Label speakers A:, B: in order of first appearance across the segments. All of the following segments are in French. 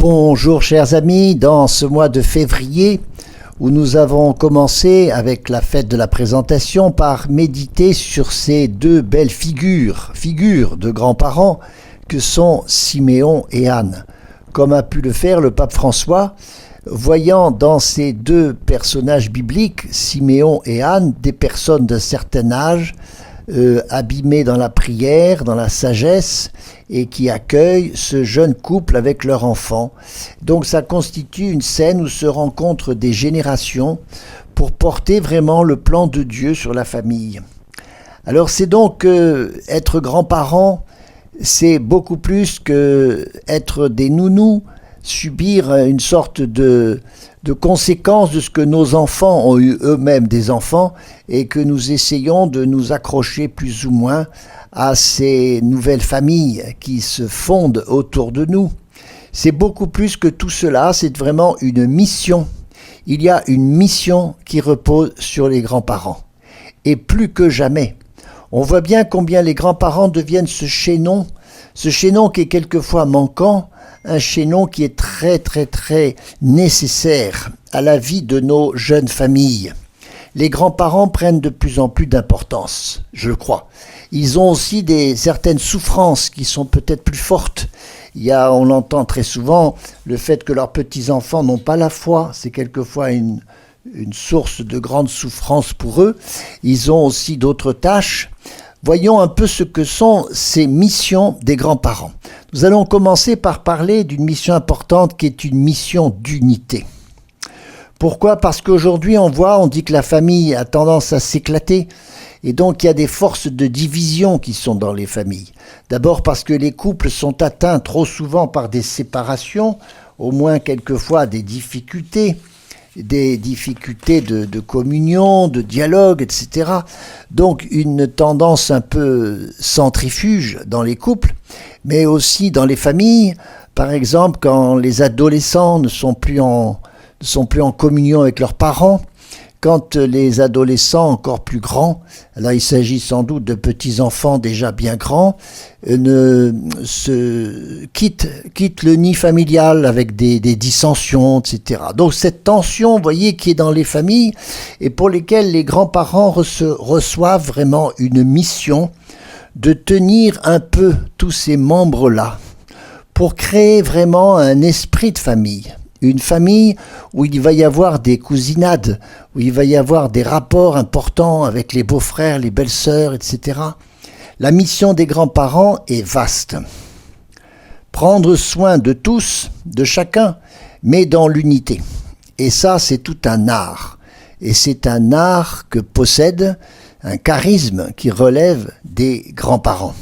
A: Bonjour chers amis, dans ce mois de février où nous avons commencé avec la fête de la présentation par méditer sur ces deux belles figures de grands-parents que sont Siméon et Anne. Comme a pu le faire le pape François, voyant dans ces deux personnages bibliques, Siméon et Anne, des personnes d'un certain âge, abîmés dans la prière, dans la sagesse, et qui accueillent ce jeune couple avec leur enfant. Donc ça constitue une scène où se rencontrent des générations pour porter vraiment le plan de Dieu sur la famille. Alors c'est donc être grands-parents, c'est beaucoup plus que être des nounous, subir une sorte de conséquences de ce que nos enfants ont eu eux-mêmes des enfants et que nous essayons de nous accrocher plus ou moins à ces nouvelles familles qui se fondent autour de nous. C'est beaucoup plus que tout cela, c'est vraiment une mission. Il y a une mission qui repose sur les grands-parents. Et plus que jamais, on voit bien combien les grands-parents deviennent ce chaînon qui est quelquefois manquant, un chaînon qui est très nécessaire à la vie de nos jeunes familles. Les grands-parents prennent de plus en plus d'importance, je le crois. Ils ont aussi certaines souffrances qui sont peut-être plus fortes. On entend très souvent le fait que leurs petits-enfants n'ont pas la foi. C'est quelquefois une source de grande souffrance pour eux. Ils ont aussi d'autres tâches. Voyons un peu ce que sont ces missions des grands-parents. Nous allons commencer par parler d'une mission importante qui est une mission d'unité. Pourquoi ? Parce qu'aujourd'hui on dit que la famille a tendance à s'éclater et donc il y a des forces de division qui sont dans les familles. D'abord parce que les couples sont atteints trop souvent par des séparations, au moins quelquefois des difficultés de communion, de dialogue, etc. Donc une tendance un peu centrifuge dans les couples, mais aussi dans les familles. Par exemple, quand les adolescents ne sont plus en communion avec leurs parents, quand les adolescents encore plus grands, là il s'agit sans doute de petits-enfants déjà bien grands, quittent le nid familial avec des dissensions, etc. Donc cette tension, vous voyez, qui est dans les familles et pour lesquelles les grands-parents reçoivent vraiment une mission de tenir un peu tous ces membres-là pour créer vraiment un esprit de famille. Une famille où il va y avoir des cousinades, où il va y avoir des rapports importants avec les beaux-frères, les belles-sœurs, etc. La mission des grands-parents est vaste. Prendre soin de tous, de chacun, mais dans l'unité. Et ça, c'est tout un art. Et c'est un art que possède un charisme qui relève des grands-parents.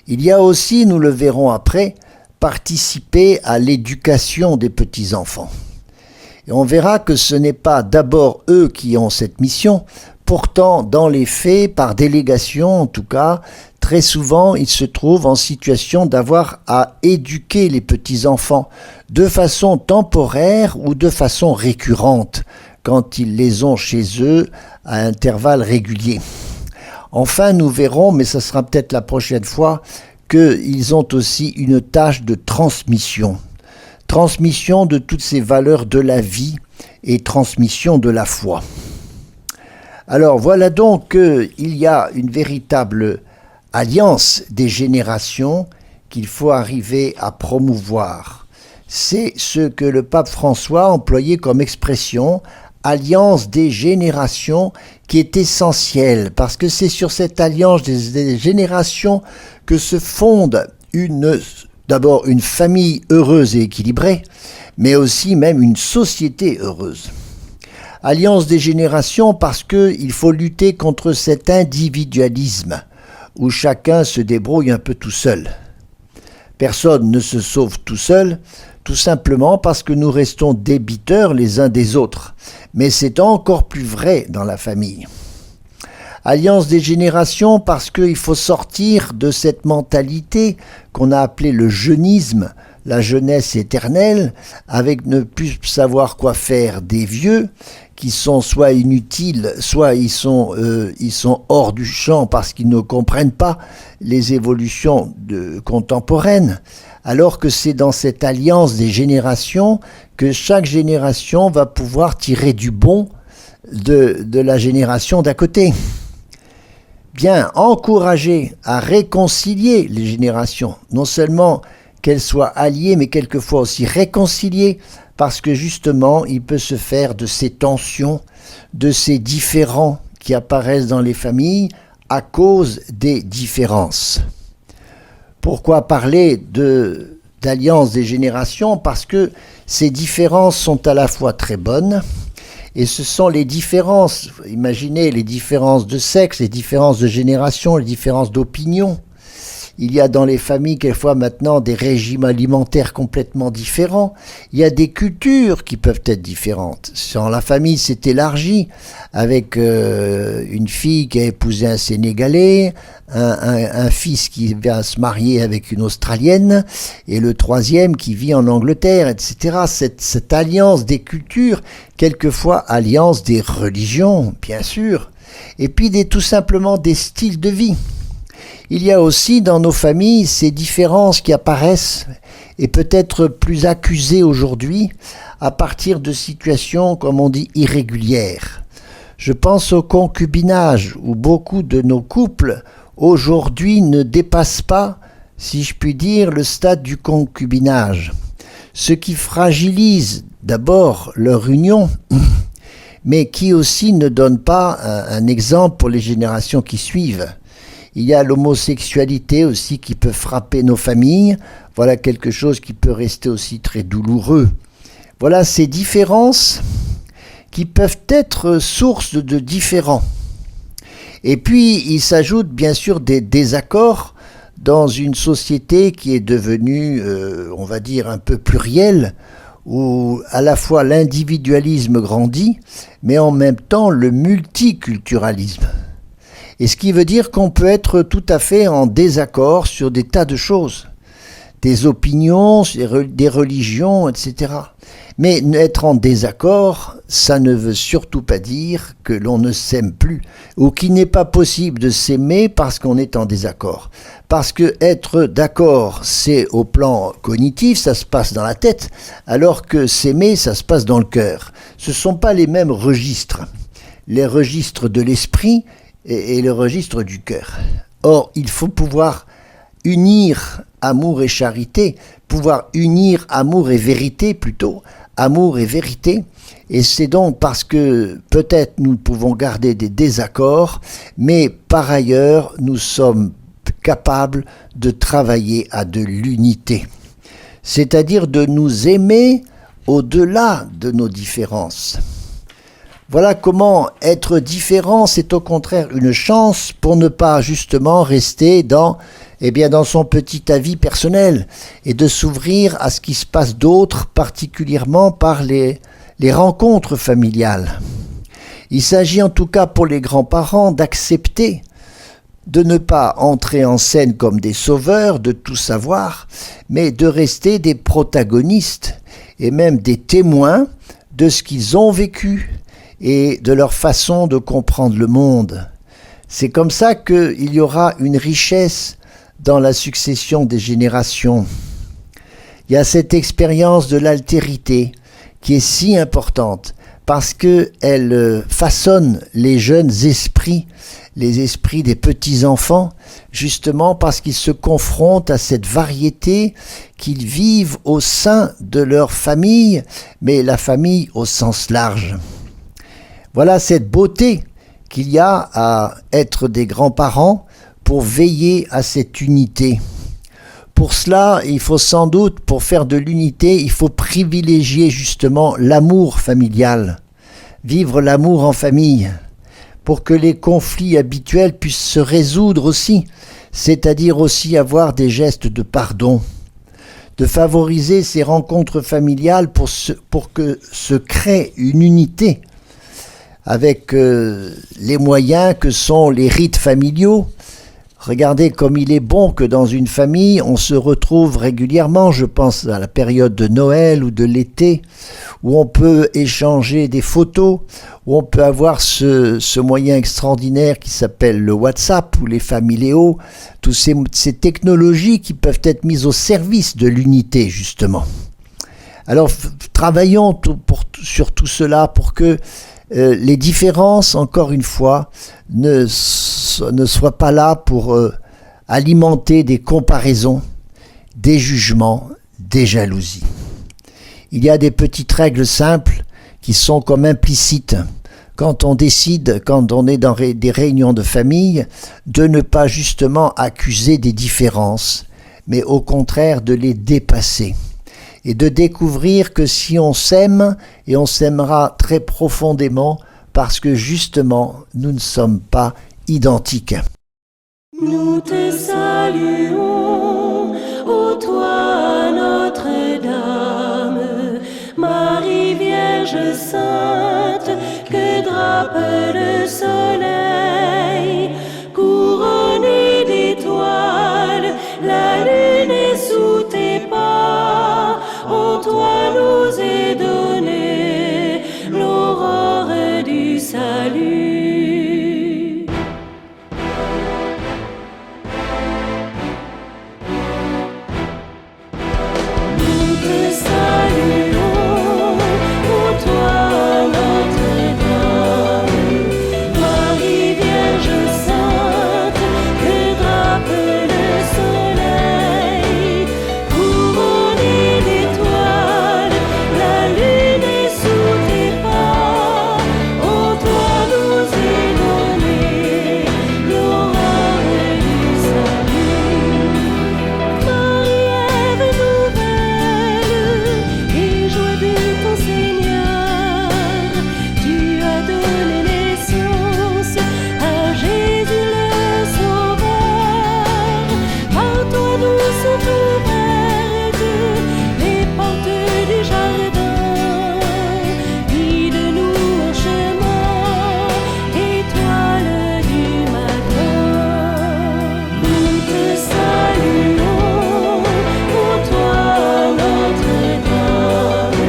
A: Il y a aussi, nous le verrons après, participer à l'éducation des petits-enfants. Et on verra que ce n'est pas d'abord eux qui ont cette mission, pourtant dans les faits, par délégation en tout cas, très souvent ils se trouvent en situation d'avoir à éduquer les petits-enfants de façon temporaire ou de façon récurrente, quand ils les ont chez eux à intervalles réguliers. Enfin, nous verrons, mais ce sera peut-être la prochaine fois, qu'ils ont aussi une tâche de transmission de toutes ces valeurs de la vie et transmission de la foi. Alors voilà donc qu'il y a une véritable alliance des générations qu'il faut arriver à promouvoir. C'est ce que le pape François employait comme expression, alliance des générations, qui est essentielle, parce que c'est sur cette alliance des générations que se fonde d'abord une famille heureuse et équilibrée, mais aussi même une société heureuse. Alliance des générations parce qu'il faut lutter contre cet individualisme où chacun se débrouille un peu tout seul. Personne ne se sauve tout seul, tout simplement parce que nous restons débiteurs les uns des autres. Mais c'est encore plus vrai dans la famille. Alliance des générations parce qu'il faut sortir de cette mentalité qu'on a appelée le jeunisme, la jeunesse éternelle, avec ne plus savoir quoi faire des vieux, qui sont soit inutiles, soit ils sont hors du champ parce qu'ils ne comprennent pas les évolutions contemporaines. alors que c'est dans cette alliance des générations que chaque génération va pouvoir tirer du bon de la génération d'à côté. Bien, encourager à réconcilier les générations, non seulement qu'elles soient alliées, mais quelquefois aussi réconciliées, parce que justement, il peut se faire de ces tensions, de ces différends qui apparaissent dans les familles à cause des différences. Pourquoi parler d'alliance des générations? Parce que ces différences sont à la fois très bonnes, et ce sont les différences, imaginez les différences de sexe, les différences de génération, les différences d'opinion. Il y a dans les familles quelquefois maintenant des régimes alimentaires complètement différents. Il y a des cultures qui peuvent être différentes. Quand la famille s'est élargie avec une fille qui a épousé un Sénégalais, un fils qui va se marier avec une Australienne et le troisième qui vit en Angleterre, etc. Cette alliance des cultures, quelquefois alliance des religions, bien sûr, et puis tout simplement des styles de vie. Il y a aussi dans nos familles ces différences qui apparaissent et peut-être plus accusées aujourd'hui à partir de situations, comme on dit, irrégulières. Je pense au concubinage où beaucoup de nos couples aujourd'hui ne dépassent pas, si je puis dire, le stade du concubinage. Ce qui fragilise d'abord leur union, mais qui aussi ne donne pas un exemple pour les générations qui suivent. Il y a l'homosexualité aussi qui peut frapper nos familles. Voilà quelque chose qui peut rester aussi très douloureux. Voilà ces différences qui peuvent être source de différends. Et puis, il s'ajoute bien sûr des désaccords dans une société qui est devenue, on va dire, un peu plurielle, où à la fois l'individualisme grandit, mais en même temps le multiculturalisme. Et ce qui veut dire qu'on peut être tout à fait en désaccord sur des tas de choses, des opinions, des religions, etc. Mais être en désaccord, ça ne veut surtout pas dire que l'on ne s'aime plus, ou qu'il n'est pas possible de s'aimer parce qu'on est en désaccord. Parce que être d'accord, c'est au plan cognitif, ça se passe dans la tête, alors que s'aimer, ça se passe dans le cœur. Ce ne sont pas les mêmes registres. Les registres de l'esprit et le registre du cœur. Or, il faut pouvoir unir amour et charité, pouvoir unir amour et vérité plutôt, amour et vérité, et c'est donc parce que peut-être nous pouvons garder des désaccords, mais par ailleurs nous sommes capables de travailler à de l'unité, c'est-à-dire de nous aimer au-delà de nos différences. Voilà comment être différent, c'est au contraire une chance pour ne pas justement rester dans son petit avis personnel et de s'ouvrir à ce qui se passe d'autre, particulièrement par les rencontres familiales. Il s'agit en tout cas pour les grands-parents d'accepter de ne pas entrer en scène comme des sauveurs de tout savoir, mais de rester des protagonistes et même des témoins de ce qu'ils ont vécu et de leur façon de comprendre le monde. C'est comme ça qu'il y aura une richesse dans la succession des générations. Il y a cette expérience de l'altérité qui est si importante parce qu'elle façonne les jeunes esprits, les esprits des petits-enfants, justement parce qu'ils se confrontent à cette variété qu'ils vivent au sein de leur famille, mais la famille au sens large. Voilà cette beauté qu'il y a à être des grands-parents pour veiller à cette unité. Pour cela, il faut sans doute, pour faire de l'unité, il faut privilégier justement l'amour familial, vivre l'amour en famille, pour que les conflits habituels puissent se résoudre aussi, c'est-à-dire aussi avoir des gestes de pardon, de favoriser ces rencontres familiales pour que se crée une unité, avec les moyens que sont les rites familiaux, Regardez comme il est bon que dans une famille, on se retrouve régulièrement, je pense à la période de Noël ou de l'été, où on peut échanger des photos, où on peut avoir ce moyen extraordinaire qui s'appelle le WhatsApp ou les Familéos, toutes ces technologies qui peuvent être mises au service de l'unité, justement. Alors, travaillons sur tout cela pour que les différences, encore une fois, ne soient pas là pour alimenter des comparaisons, des jugements, des jalousies. Il y a des petites règles simples qui sont comme implicites quand on décide, quand on est dans des réunions de famille, de ne pas justement accuser des différences, mais au contraire de les dépasser. Et de découvrir que si on s'aime, et on s'aimera très profondément, parce que justement, nous ne sommes pas identiques.
B: Nous te saluons, ô toi Notre-Dame, Marie Vierge Sainte, que drape le soleil, couronnée d'étoiles, la lune est sous tes pas. En toi nous est donnée l'aurore du salut. Nous te saluons, ô toi Notre-Dame, Marie Vierge Sainte, que drape le soleil, couronnée d'étoiles, la lune est sous tes pas. En toi nous est donnée l'aurore du salut. Marie, Ève nouvelle, et joie de ton Seigneur, tu as donné naissance à Jésus le Sauveur. Par toi nous sont ouvertes les portes du jardin. Guide-nous en chemin, étoile du matin. Nous te saluons, ô toi Notre-Dame,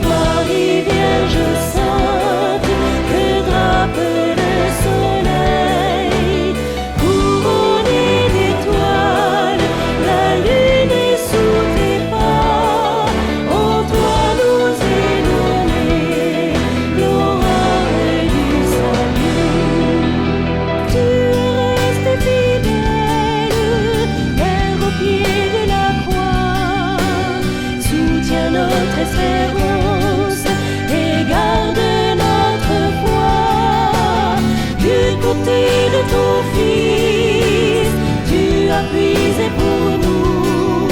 B: Marie Vierge Sainte, que drape le soleil, couronnée d'étoiles, la lune est sous tes pas. En toi nous est donnée l'aurore du salut. Tu es resté fidèle, Mère au pied de la croix, soutiens notre espérance et garde notre foi. Du côté de ton Fils, tu as puisé pour nous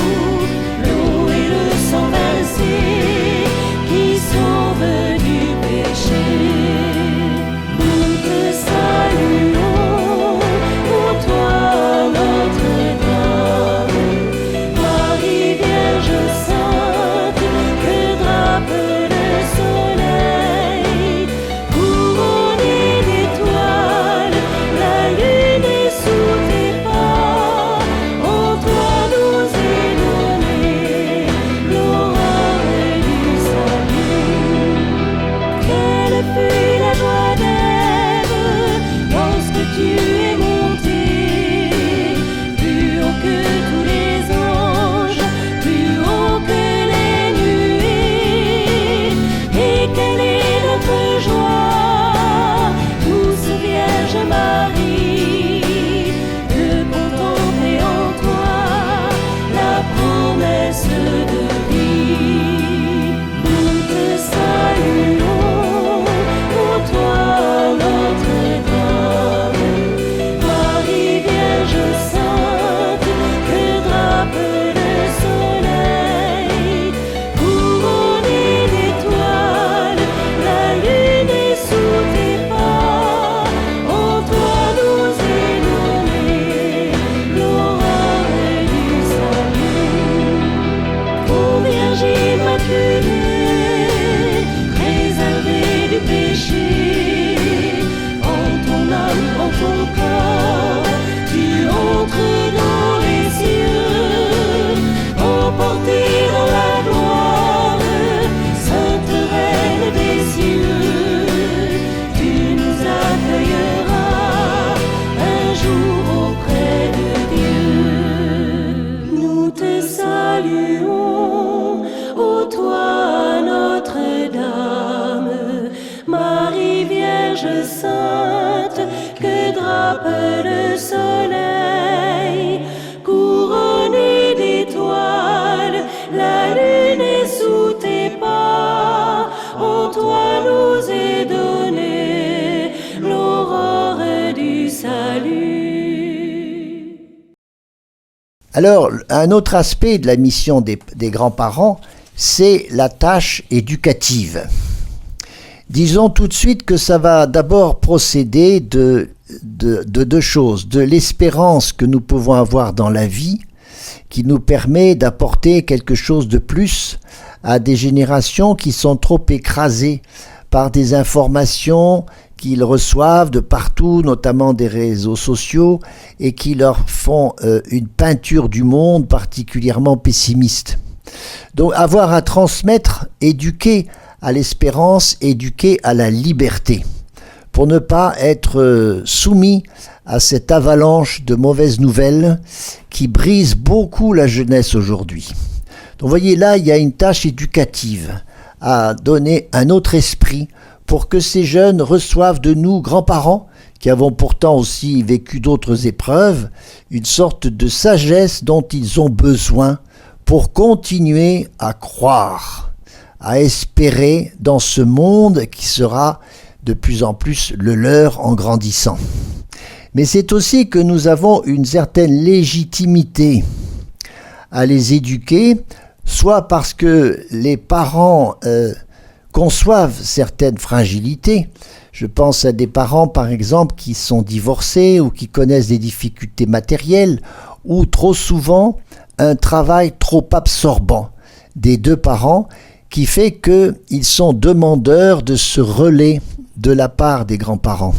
B: l'eau et le sang versé qui sauvent du péché. Nous te saluons, ô toi Notre-Dame, Marie Vierge Sainte, que drape le soleil, couronnée d'étoiles, la lune est sous tes pas. En toi Vierge sainte que drape le soleil, couronnée d'étoiles, la lune est sous tes pas. En toi nous est donnée l'aurore du salut.
A: Alors, un autre aspect de la mission des grands-parents, c'est la tâche éducative. Disons tout de suite que ça va d'abord procéder de deux choses. De l'espérance que nous pouvons avoir dans la vie, qui nous permet d'apporter quelque chose de plus à des générations qui sont trop écrasées par des informations qu'ils reçoivent de partout, notamment des réseaux sociaux, et qui leur font une peinture du monde particulièrement pessimiste. Donc avoir à transmettre, éduquer à l'espérance, éduquer à la liberté, pour ne pas être soumis à cette avalanche de mauvaises nouvelles qui brise beaucoup la jeunesse aujourd'hui. Donc vous voyez là, il y a une tâche éducative à donner un autre esprit pour que ces jeunes reçoivent de nous, grands-parents, qui avons pourtant aussi vécu d'autres épreuves, une sorte de sagesse dont ils ont besoin pour continuer à croire, à espérer dans ce monde qui sera de plus en plus le leur en grandissant. Mais c'est aussi que nous avons une certaine légitimité à les éduquer, soit parce que les parents conçoivent certaines fragilités. Je pense à des parents, par exemple, qui sont divorcés ou qui connaissent des difficultés matérielles, ou trop souvent un travail trop absorbant des deux parents qui fait qu'ils sont demandeurs de ce relais de la part des grands-parents.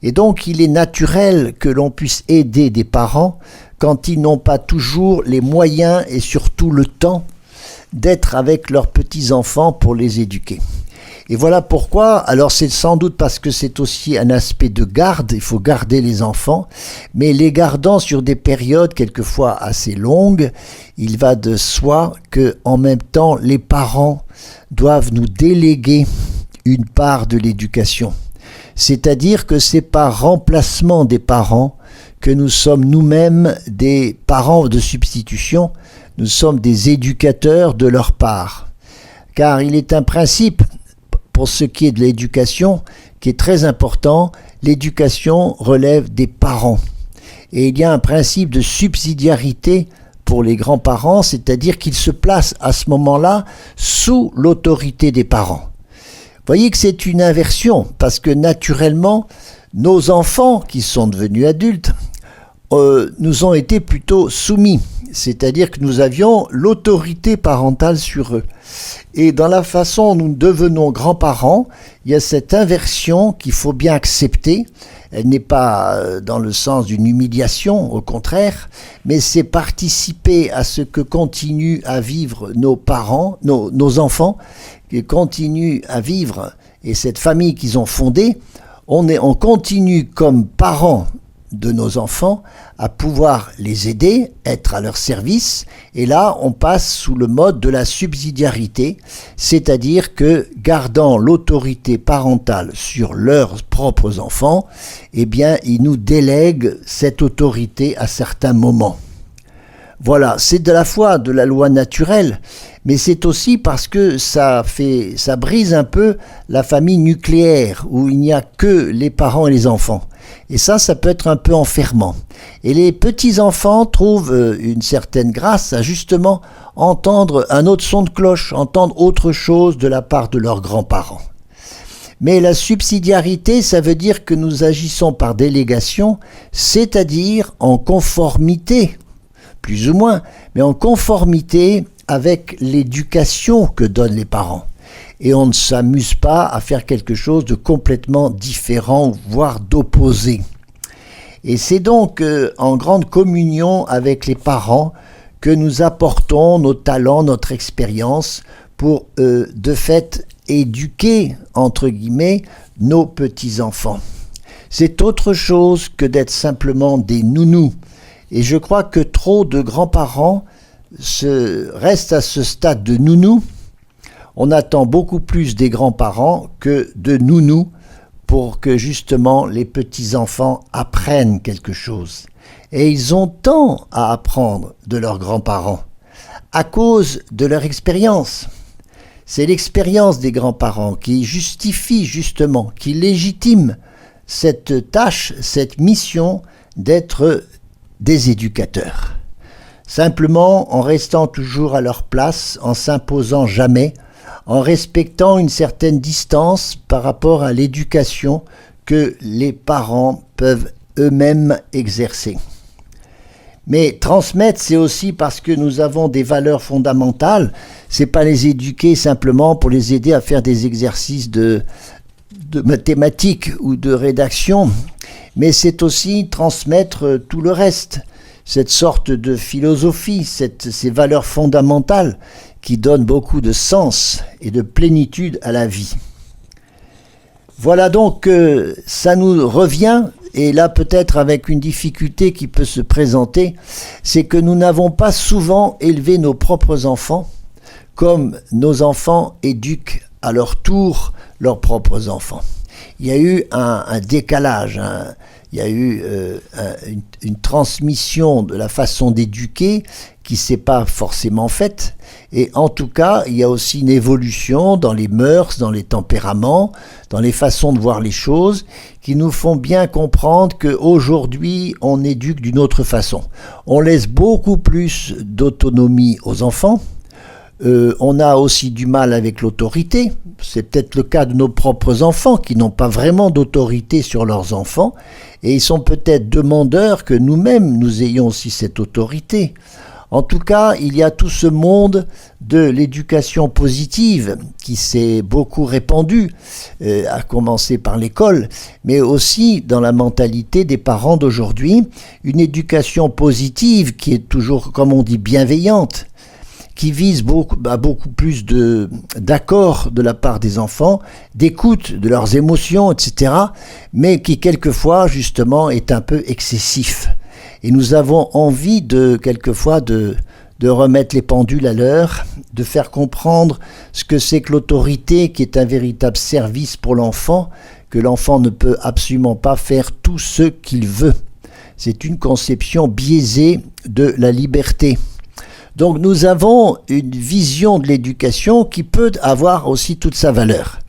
A: Et donc il est naturel que l'on puisse aider des parents quand ils n'ont pas toujours les moyens et surtout le temps d'être avec leurs petits-enfants pour les éduquer. Et voilà pourquoi, alors c'est sans doute parce que c'est aussi un aspect de garde, il faut garder les enfants, mais les gardant sur des périodes quelquefois assez longues, il va de soi que en même temps les parents doivent nous déléguer une part de l'éducation. C'est-à-dire que c'est par remplacement des parents que nous sommes nous-mêmes des parents de substitution, nous sommes des éducateurs de leur part. Car il est un principe, pour ce qui est de l'éducation, qui est très important, l'éducation relève des parents. Et il y a un principe de subsidiarité pour les grands-parents, c'est-à-dire qu'ils se placent à ce moment-là sous l'autorité des parents. Vous voyez que c'est une inversion, parce que naturellement, nos enfants qui sont devenus adultes nous ont été plutôt soumis, c'est-à-dire que nous avions l'autorité parentale sur eux. Et dans la façon dont nous devenons grands-parents, il y a cette inversion qu'il faut bien accepter. Elle n'est pas dans le sens d'une humiliation, au contraire, mais c'est participer à ce que continuent à vivre nos parents, nos enfants, qui continuent à vivre, et cette famille qu'ils ont fondée, on continue comme parents de nos enfants à pouvoir les aider, être à leur service, et là on passe sous le mode de la subsidiarité, c'est-à-dire que gardant l'autorité parentale sur leurs propres enfants, eh bien ils nous délèguent cette autorité à certains moments. Voilà, c'est de la foi de la loi naturelle, mais c'est aussi parce que ça brise un peu la famille nucléaire où il n'y a que les parents et les enfants. Et ça peut être un peu enfermant. Et les petits-enfants trouvent une certaine grâce à justement entendre un autre son de cloche, entendre autre chose de la part de leurs grands-parents. Mais la subsidiarité, ça veut dire que nous agissons par délégation, c'est-à-dire en conformité, plus ou moins, mais en conformité avec l'éducation que donnent les parents. Et on ne s'amuse pas à faire quelque chose de complètement différent, voire d'opposé. Et c'est donc en grande communion avec les parents que nous apportons nos talents, notre expérience, pour de fait éduquer, entre guillemets, nos petits-enfants. C'est autre chose que d'être simplement des nounous. Et je crois que trop de grands-parents restent à ce stade de nounou. On attend beaucoup plus des grands-parents que de nounous pour que justement les petits-enfants apprennent quelque chose. Et ils ont tant à apprendre de leurs grands-parents, à cause de leur expérience. C'est l'expérience des grands-parents qui justifie justement, qui légitime cette tâche, cette mission d'être des éducateurs. Simplement en restant toujours à leur place, en s'imposant jamais, en respectant une certaine distance par rapport à l'éducation que les parents peuvent eux-mêmes exercer. Mais transmettre, c'est aussi parce que nous avons des valeurs fondamentales. C'est pas les éduquer simplement pour les aider à faire des exercices de mathématiques ou de rédaction, mais c'est aussi transmettre tout le reste, cette sorte de philosophie, ces valeurs fondamentales qui donnent beaucoup de sens et de plénitude à la vie. Voilà donc, ça nous revient, et là peut-être avec une difficulté qui peut se présenter, c'est que nous n'avons pas souvent élevé nos propres enfants comme nos enfants éduquent à leur tour leurs propres enfants. Il y a eu un décalage, il y a eu une transmission de la façon d'éduquer qui ne s'est pas forcément faite. Et en tout cas, il y a aussi une évolution dans les mœurs, dans les tempéraments, dans les façons de voir les choses, qui nous font bien comprendre qu'aujourd'hui, on éduque d'une autre façon. On laisse beaucoup plus d'autonomie aux enfants. On a aussi du mal avec l'autorité. C'est peut-être le cas de nos propres enfants qui n'ont pas vraiment d'autorité sur leurs enfants. Et ils sont peut-être demandeurs que nous-mêmes, nous ayons aussi cette autorité. En tout cas, il y a tout ce monde de l'éducation positive qui s'est beaucoup répandu, à commencer par l'école, mais aussi dans la mentalité des parents d'aujourd'hui. Une éducation positive qui est toujours, comme on dit, bienveillante, qui vise beaucoup plus d'accord de la part des enfants, d'écoute de leurs émotions, etc., mais qui quelquefois, justement, est un peu excessif. Et nous avons envie quelquefois de remettre les pendules à l'heure, de faire comprendre ce que c'est que l'autorité, qui est un véritable service pour l'enfant, que l'enfant ne peut absolument pas faire tout ce qu'il veut. C'est une conception biaisée de la liberté. Donc nous avons une vision de l'éducation qui peut avoir aussi toute sa valeur.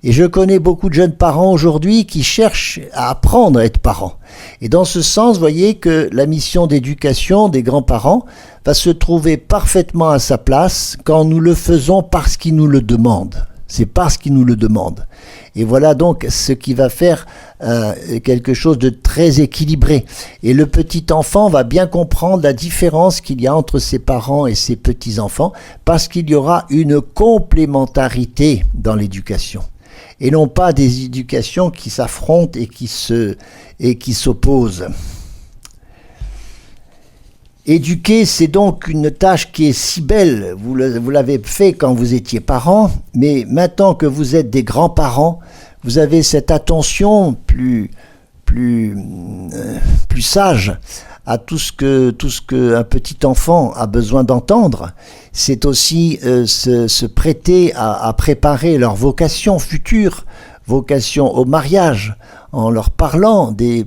A: Et je connais beaucoup de jeunes parents aujourd'hui qui cherchent à apprendre à être parents. Et dans ce sens, vous voyez que la mission d'éducation des grands-parents va se trouver parfaitement à sa place quand nous le faisons parce qu'ils nous le demandent. C'est parce qu'ils nous le demandent. Et voilà donc ce qui va faire quelque chose de très équilibré. Et le petit enfant va bien comprendre la différence qu'il y a entre ses parents et ses petits-enfants, parce qu'il y aura une complémentarité dans l'éducation. Et non pas des éducations qui s'affrontent et qui s'opposent. Éduquer, c'est donc une tâche qui est si belle. Vous l'avez fait quand vous étiez parents, mais maintenant que vous êtes des grands-parents, vous avez cette attention plus sage à tout ce que un petit enfant a besoin d'entendre. C'est aussi se prêter à préparer leur vocation future, vocation au mariage, en leur parlant des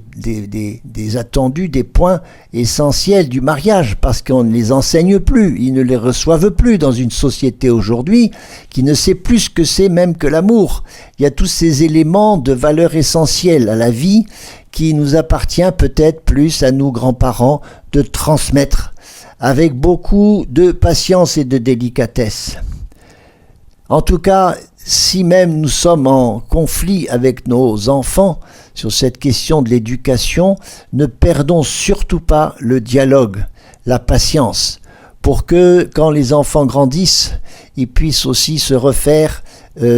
A: attendus, des points essentiels du mariage, parce qu'on ne les enseigne plus, ils ne les reçoivent plus dans une société aujourd'hui qui ne sait plus ce que c'est même que l'amour. Il y a tous ces éléments de valeur essentielle à la vie qui nous appartient peut-être plus à nous grands-parents de transmettre avec beaucoup de patience et de délicatesse. En tout cas, si même nous sommes en conflit avec nos enfants sur cette question de l'éducation, ne perdons surtout pas le dialogue, la patience, pour que quand les enfants grandissent, ils puissent aussi se refaire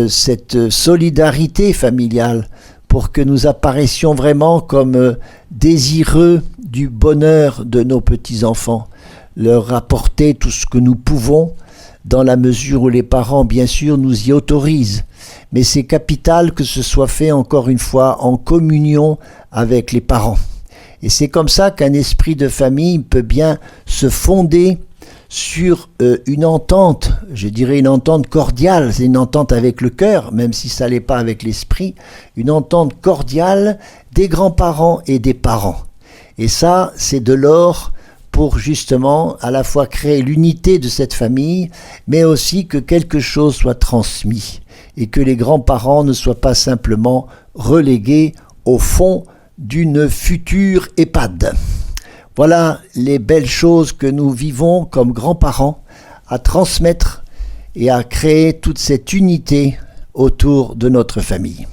A: cette solidarité familiale, pour que nous apparaissions vraiment comme désireux du bonheur de nos petits-enfants, leur apporter tout ce que nous pouvons, dans la mesure où les parents, bien sûr, nous y autorisent. Mais c'est capital que ce soit fait, encore une fois, en communion avec les parents. Et c'est comme ça qu'un esprit de famille peut bien se fonder sur une entente, je dirais une entente cordiale, c'est une entente avec le cœur, même si ça l'est pas avec l'esprit, une entente cordiale des grands-parents et des parents. Et ça, c'est de l'or pour justement à la fois créer l'unité de cette famille, mais aussi que quelque chose soit transmis et que les grands-parents ne soient pas simplement relégués au fond d'une future EHPAD. Voilà les belles choses que nous vivons comme grands-parents à transmettre et à créer toute cette unité autour de notre famille.